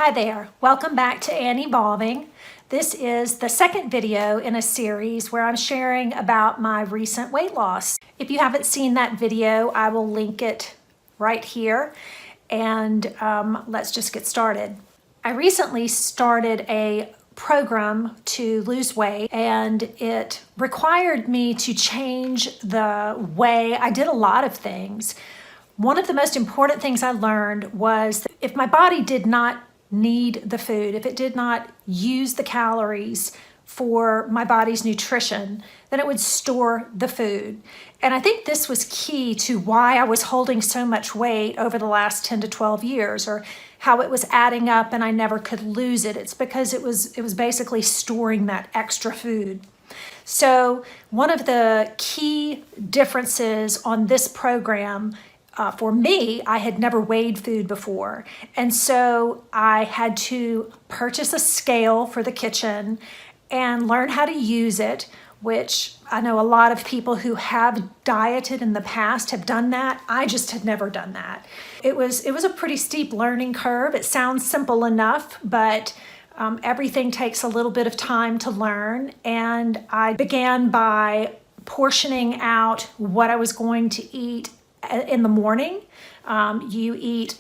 Hi there, welcome back to AnnEvolving. This is the second video in a series where I'm sharing about my recent weight loss. If you haven't seen that video, I will link it right here, and let's just get started. I recently started a program to lose weight, and it required me to change the way I did a lot of things. One of the most important things I learned was that if my body did not need the food, if it did not use the calories for my body's nutrition, then it would store the food. And I think this was key to why I was holding so much weight over the last 10 to 12 years, or how it was adding up and I never could lose it. It's because it was basically storing that extra food. So one of the key differences on this program for me, I had never weighed food before. And so I had to purchase a scale for the kitchen and learn how to use it, which I know a lot of people who have dieted in the past have done that. I just had never done that. It was a pretty steep learning curve. It sounds simple enough, but everything takes a little bit of time to learn. And I began by portioning out what I was going to eat in the morning. You eat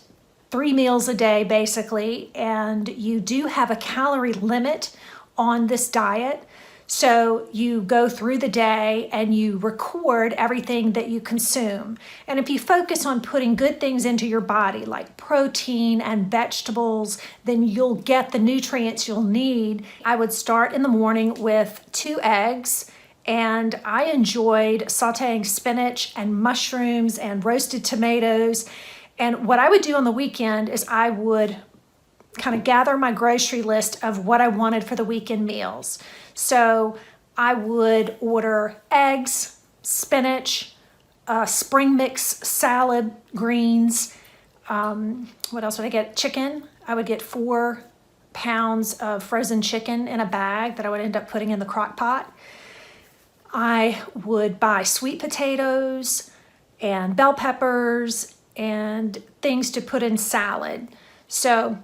3 meals a day basically, and you do have a calorie limit on this diet. So you go through the day and you record everything that you consume. And if you focus on putting good things into your body like protein and vegetables, then you'll get the nutrients you'll need. I would start in the morning with 2 eggs. And I enjoyed sauteing spinach and mushrooms and roasted tomatoes. And what I would do on the weekend is I would kind of gather my grocery list of what I wanted for the weekend meals. So I would order eggs, spinach, spring mix salad, greens. What else would I get? Chicken. I would get 4 pounds of frozen chicken in a bag that I would end up putting in the crock pot. I would buy sweet potatoes and bell peppers and things to put in salad. So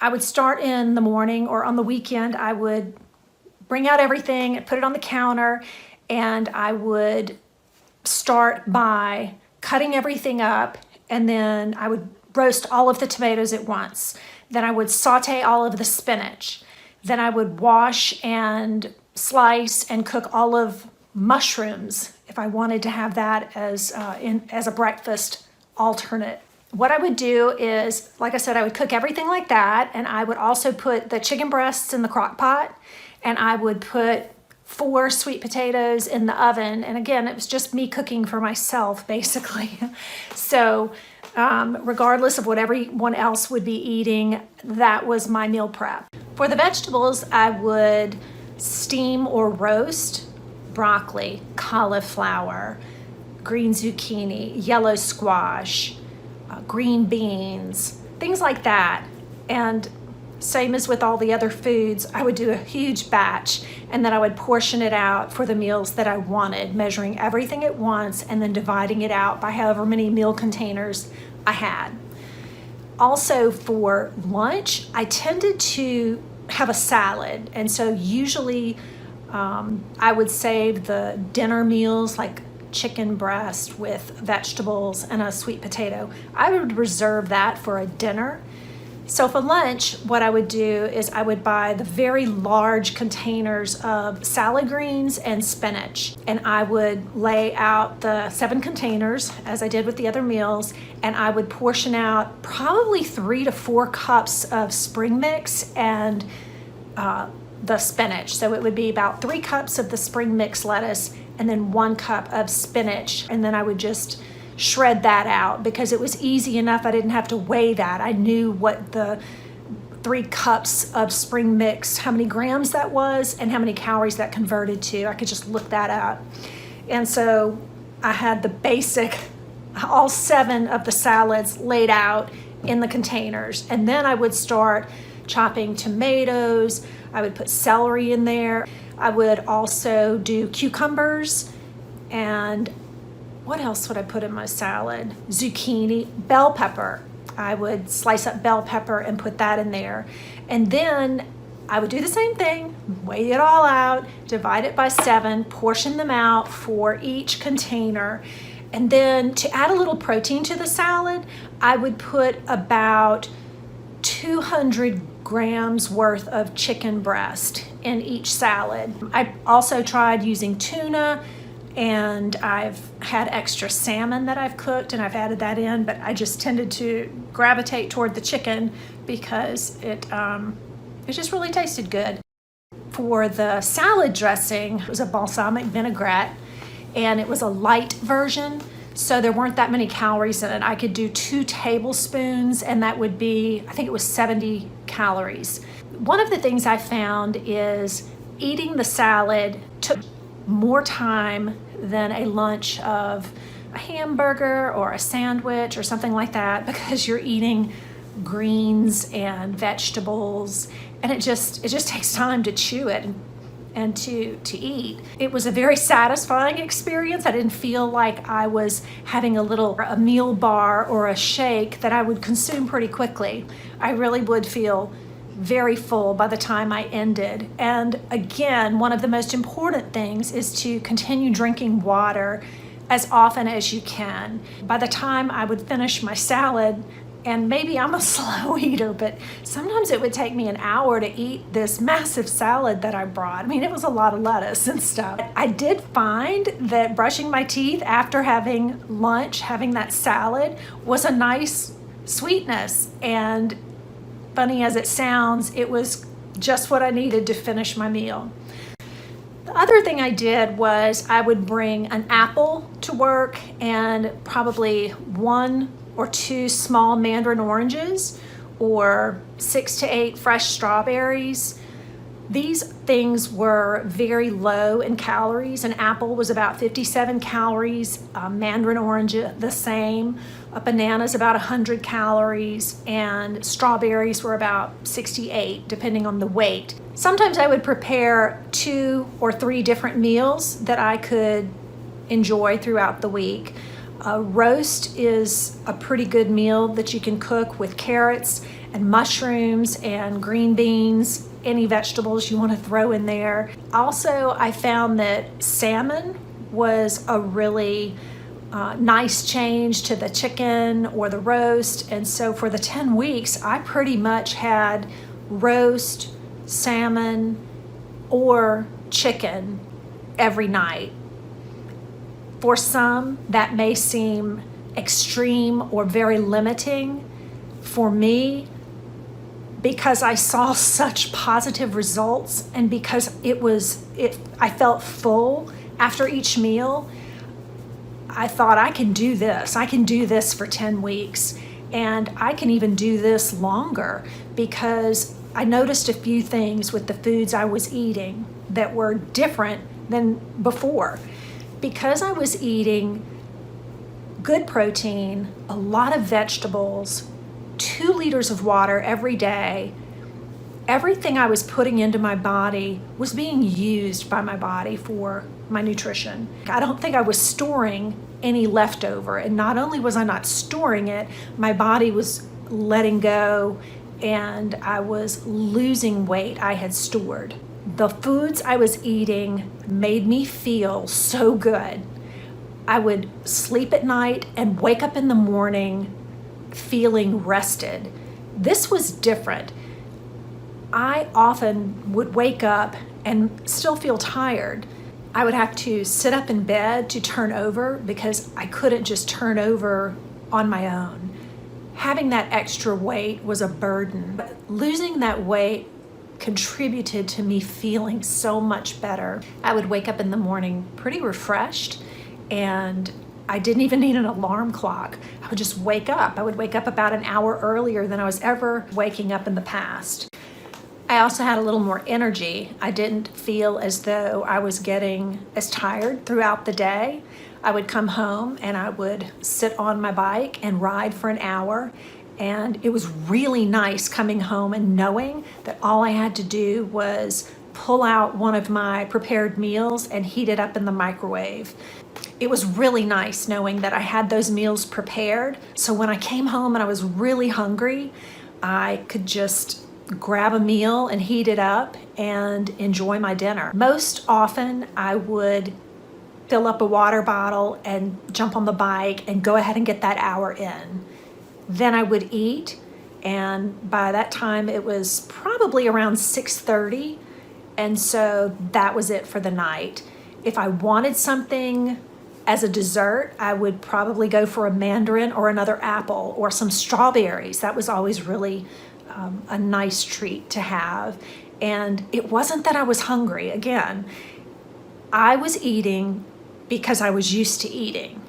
I would start in the morning, or on the weekend, I would bring out everything and put it on the counter, and I would start by cutting everything up, and then I would roast all of the tomatoes at once. Then I would saute all of the spinach. Then I would wash and slice and cook all of mushrooms if I wanted to have that as a breakfast alternate. What I would do is, like I said, I would cook everything like that, and I would also put the chicken breasts in the crock pot, and I would put 4 sweet potatoes in the oven. And again, it was just me cooking for myself, basically. So regardless of what everyone else would be eating, that was my meal prep. For the vegetables, I would steam or roast broccoli, cauliflower, green zucchini, yellow squash, green beans, things like that. And same as with all the other foods, I would do a huge batch, and then I would portion it out for the meals that I wanted, measuring everything at once and then dividing it out by however many meal containers I had. Also for lunch, I tended to have a salad, and so usually I would save the dinner meals like chicken breast with vegetables and a sweet potato. I would reserve that for a dinner. So for lunch, what I would do is I would buy the very large containers of salad greens and spinach, and I would lay out the 7 containers as I did with the other meals, and I would portion out probably 3 to 4 cups of spring mix and the spinach. So it would be about 3 cups of the spring mix lettuce and then 1 cup of spinach. And then I would just shred that out because it was easy enough. I didn't have to weigh that. I knew what the 3 cups of spring mix, how many grams that was and how many calories that converted to. I could just look that up. And so I had the basic, all 7 of the salads laid out in the containers. And then I would start chopping tomatoes. I would put celery in there. I would also do cucumbers, and what else would I put in my salad? Zucchini, bell pepper. I would slice up bell pepper and put that in there. And then I would do the same thing, weigh it all out, divide it by 7, portion them out for each container. And then to add a little protein to the salad, I would put about 200 grams worth of chicken breast in each salad. I also tried using tuna, and I've had extra salmon that I've cooked and I've added that in, but I just tended to gravitate toward the chicken because it just really tasted good. For the salad dressing, it was a balsamic vinaigrette, and it was a light version, so there weren't that many calories in it. I could do 2 tablespoons, and that would be, I think it was 70 calories. One of the things I found is eating the salad took more time than a lunch of a hamburger or a sandwich or something like that, because you're eating greens and vegetables, and it just takes time to chew it and to eat. It was a very satisfying experience. I didn't feel like I was having a meal bar or a shake that I would consume pretty quickly. I really would feel very full by the time I ended. And again, one of the most important things is to continue drinking water as often as you can. By the time I would finish my salad, and maybe I'm a slow eater, but sometimes it would take me an hour to eat this massive salad that I brought. I mean, it was a lot of lettuce and stuff. I did find that brushing my teeth after having lunch, having that salad, was a nice sweetness. And funny as it sounds, it was just what I needed to finish my meal. The other thing I did was I would bring an apple to work and probably 1 or 2 small mandarin oranges or 6 to 8 fresh strawberries. These things were very low in calories. An apple was about 57 calories, mandarin orange the same, a banana's about 100 calories, and strawberries were about 68, depending on the weight. Sometimes I would prepare 2 or 3 different meals that I could enjoy throughout the week. A roast is a pretty good meal that you can cook with carrots and mushrooms and green beans, any vegetables you want to throw in there. Also, I found that salmon was a really nice change to the chicken or the roast. And so for the 10 weeks, I pretty much had roast, salmon, or chicken every night. For some, that may seem extreme or very limiting. For me, because I saw such positive results and because I felt full after each meal, I thought I can do this. I can do this for 10 weeks, and I can even do this longer, because I noticed a few things with the foods I was eating that were different than before. Because I was eating good protein, a lot of vegetables, 2 liters of water every day, everything I was putting into my body was being used by my body for my nutrition. I don't think I was storing any leftover. And not only was I not storing it, my body was letting go, and I was losing weight I had stored. The foods I was eating made me feel so good. I would sleep at night and wake up in the morning feeling rested. This was different. I often would wake up and still feel tired. I would have to sit up in bed to turn over because I couldn't just turn over on my own. Having that extra weight was a burden. But losing that weight contributed to me feeling so much better. I would wake up in the morning pretty refreshed, and I didn't even need an alarm clock. I would just wake up. I would wake up about an hour earlier than I was ever waking up in the past. I also had a little more energy. I didn't feel as though I was getting as tired throughout the day. I would come home and I would sit on my bike and ride for an hour. And it was really nice coming home and knowing that all I had to do was pull out one of my prepared meals and heat it up in the microwave. it was really nice knowing that I had those meals prepared. So when I came home and I was really hungry, I could just grab a meal and heat it up and enjoy my dinner. Most often I would fill up a water bottle and jump on the bike and go ahead and get that hour in. Then I would eat, and by that time it was probably around 6:30, and so that was it for the night. If I wanted something as a dessert, I would probably go for a mandarin or another apple or some strawberries. That was always really a nice treat to have. And it wasn't that I was hungry. Again, I was eating because I was used to eating.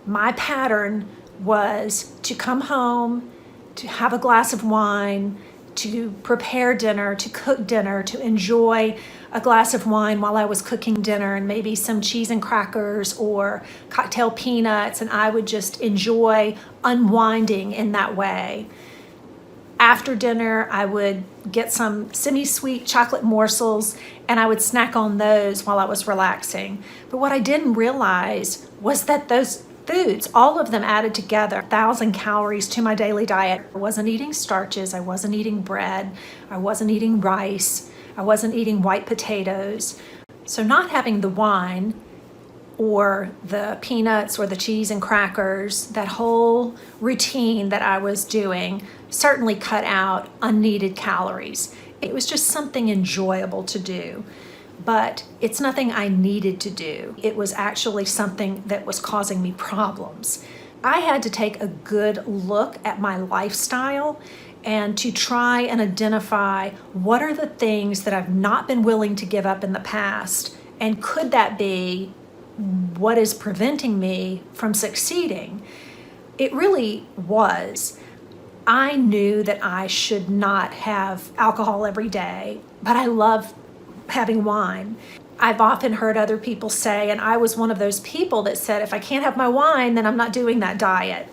My pattern was to come home, to have a glass of wine, to prepare dinner, to cook dinner, to enjoy a glass of wine while I was cooking dinner, and maybe some cheese and crackers or cocktail peanuts, and I would just enjoy unwinding in that way. After dinner, I would get some semi-sweet chocolate morsels and I would snack on those while I was relaxing. But what I didn't realize was that those foods, all of them added together, 1,000 calories to my daily diet. I wasn't eating starches, I wasn't eating bread, I wasn't eating rice, I wasn't eating white potatoes. So not having the wine or the peanuts or the cheese and crackers, that whole routine that I was doing certainly cut out unneeded calories. It was just something enjoyable to do, but it's nothing I needed to do. It was actually something that was causing me problems. I had to take a good look at my lifestyle and to try and identify what are the things that I've not been willing to give up in the past, and could that be what is preventing me from succeeding? It really was. I knew that I should not have alcohol every day, but I love having wine. I've often heard other people say, and I was one of those people that said, if I can't have my wine, then I'm not doing that diet.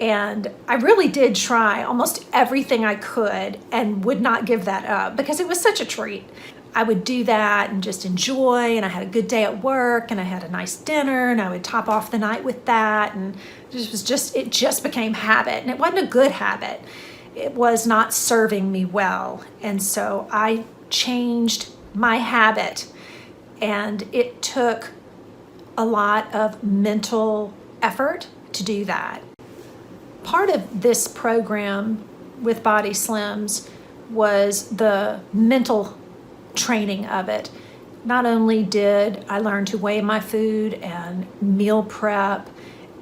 And I really did try almost everything I could and would not give that up because it was such a treat. I would do that and just enjoy, and I had a good day at work, and I had a nice dinner, and I would top off the night with that, and it just became habit, and it wasn't a good habit. It was not serving me well, and so I changed my habit, and it took a lot of mental effort to do that. Part of this program with BodySlims was the mental training of it. Not only did I learn to weigh my food and meal prep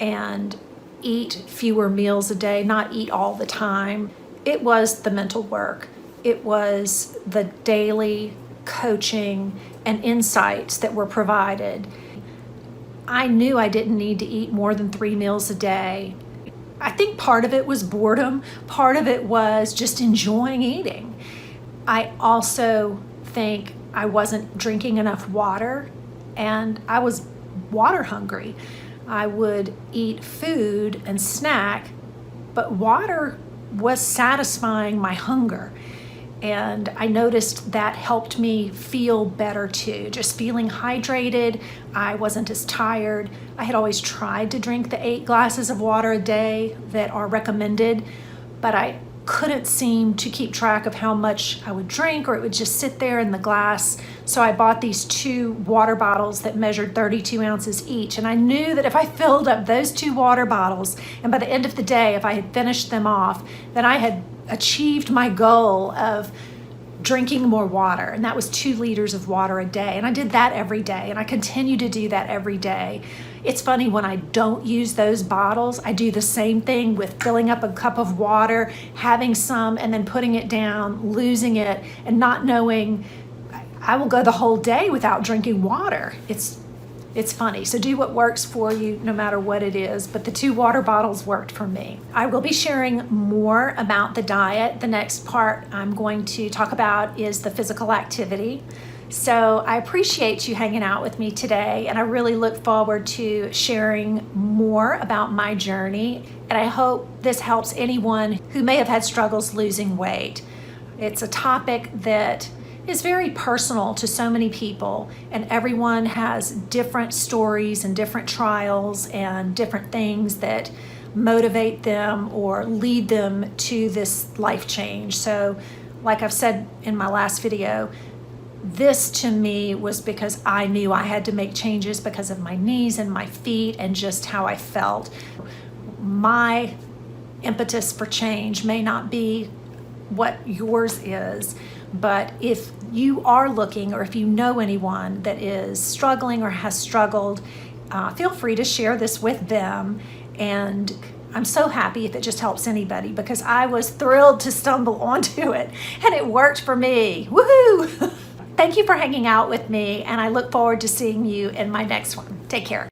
and eat fewer meals a day, not eat all the time, it was the mental work. It was the daily coaching and insights that were provided. I knew I didn't need to eat more than 3 meals a day. I think part of it was boredom, part of it was just enjoying eating. I also think I wasn't drinking enough water, and I was water hungry. I would eat food and snack, but water was satisfying my hunger. And I noticed that helped me feel better too, just feeling hydrated. I wasn't as tired. I had always tried to drink the 8 glasses of water a day that are recommended, but I couldn't seem to keep track of how much I would drink, or it would just sit there in the glass. So I bought these 2 water bottles that measured 32 ounces each. And I knew that if I filled up those 2 water bottles, and by the end of the day, if I had finished them off, then I had achieved my goal of drinking more water. And that was 2 liters of water a day. And I did that every day. And I continue to do that every day. It's funny, when I don't use those bottles, I do the same thing with filling up a cup of water, having some, and then putting it down, losing it, and not knowing. I will go the whole day without drinking water. It's funny. So do what works for you, no matter what it is. But the 2 water bottles worked for me. I will be sharing more about the diet. The next part I'm going to talk about is the physical activity. So I appreciate you hanging out with me today, and I really look forward to sharing more about my journey. And I hope this helps anyone who may have had struggles losing weight. It's a topic that is very personal to so many people, and everyone has different stories and different trials and different things that motivate them or lead them to this life change. So like I've said in my last video, this to me was because I knew I had to make changes because of my knees and my feet and just how I felt. My impetus for change may not be what yours is, but if you are looking, or if you know anyone that is struggling or has struggled, feel free to share this with them. And I'm so happy if it just helps anybody, because I was thrilled to stumble onto it and it worked for me. Woohoo! Thank you for hanging out with me, and I look forward to seeing you in my next one. Take care.